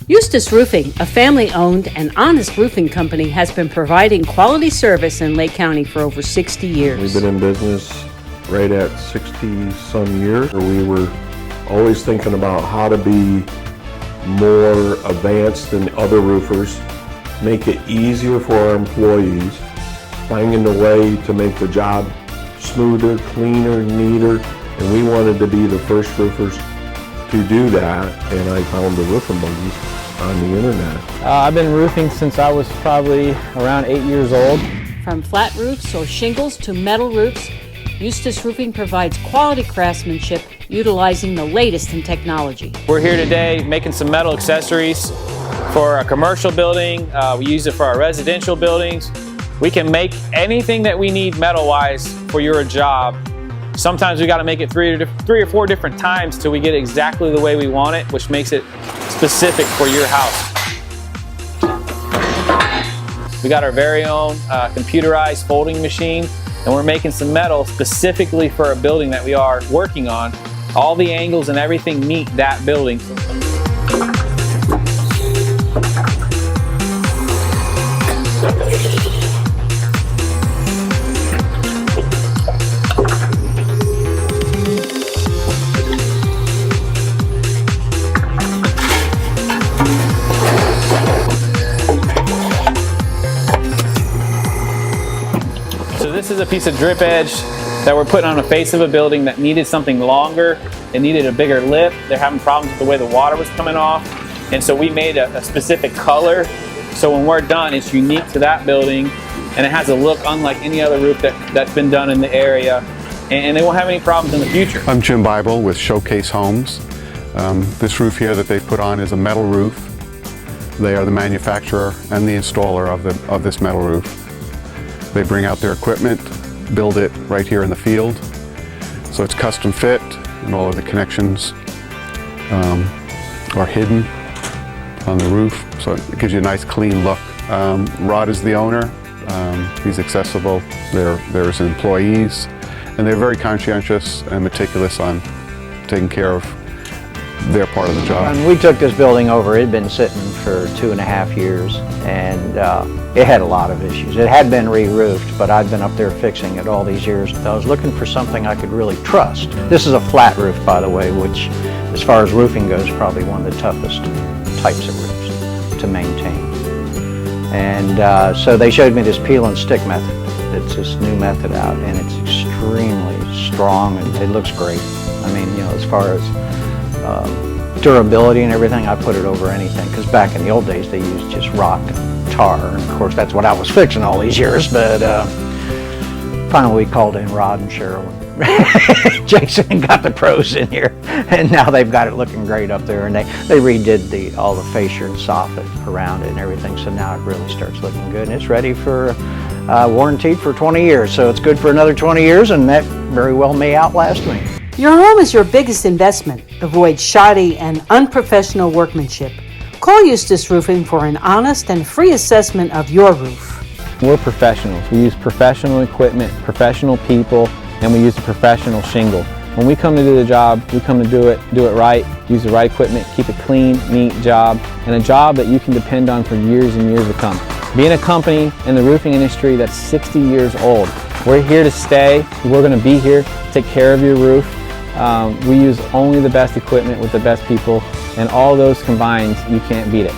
Eustis Roofing, a family-owned and honest roofing company, has been providing quality service in Lake County for over 60 years. We've been in business right at 60-some years. We were always thinking about how to be more advanced than other roofers, make it easier for our employees, finding a way to make the job smoother, cleaner, neater, and we wanted to be the first roofers to do that, and I found the Roofing Buddies on the internet. I've been roofing since I was probably around 8 years old. From flat roofs or shingles to metal roofs, Eustis Roofing provides quality craftsmanship utilizing the latest in technology. We're here today making some metal accessories for a commercial building. We use it for our residential buildings. We can make anything that we need metal-wise for your job. Sometimes we got to make it three or four different times till we get it exactly the way we want it, which makes it specific for your house. We got our very own computerized folding machine, and we're making some metal specifically for a building that we are working on. All the angles and everything meet that building. So this is a piece of drip edge that we're putting on the face of a building that needed something longer. It needed a bigger lip. They're having problems with the way the water was coming off. And so we made a specific color. So when we're done, it's unique to that building. And it has a look unlike any other roof that's been done in the area. And they won't have any problems in the future. I'm Jim Bible with Showcase Homes. This roof here that they put on is a metal roof. They are the manufacturer and the installer of this metal roof. They bring out their equipment, build it right here in the field. So it's custom fit and all of the connections are hidden on the roof. So it gives you a nice clean look. Rod is the owner. He's accessible. There's employees, and they're very conscientious and meticulous on taking care of their part of the job. When we took this building over, it had been sitting for 2.5 years, and it had a lot of issues. It had been re-roofed, but I'd been up there fixing it all these years. I was looking for something I could really trust. This is a flat roof, by the way, which, as far as roofing goes, is probably one of the toughest types of roofs to maintain. And so they showed me this peel and stick method. It's this new method out, and it's extremely strong, and it looks great. I mean, you know, as far as durability and everything, I put it over anything, because back in the old days they used just rock and tar, and of course that's what I was fixing all these years. But finally we called in Rod and Cheryl and Jason and got the pros in here, and now they've got it looking great up there, and they redid all the fascia and soffit around it and everything, so now it really starts looking good, and it's ready for warranted for 20 years, so it's good for another 20 years, and that very well may outlast me. Your home is your biggest investment. Avoid shoddy and unprofessional workmanship. Call Eustis Roofing for an honest and free assessment of your roof. We're professionals. We use professional equipment, professional people, and we use a professional shingle. When we come to do the job, we come to do it right, use the right equipment, keep a clean, neat job, and a job that you can depend on for years and years to come. Being a company in the roofing industry that's 60 years old, we're here to stay. We're going to be here to take care of your roof. We use only the best equipment with the best people, and all those combined, you can't beat it.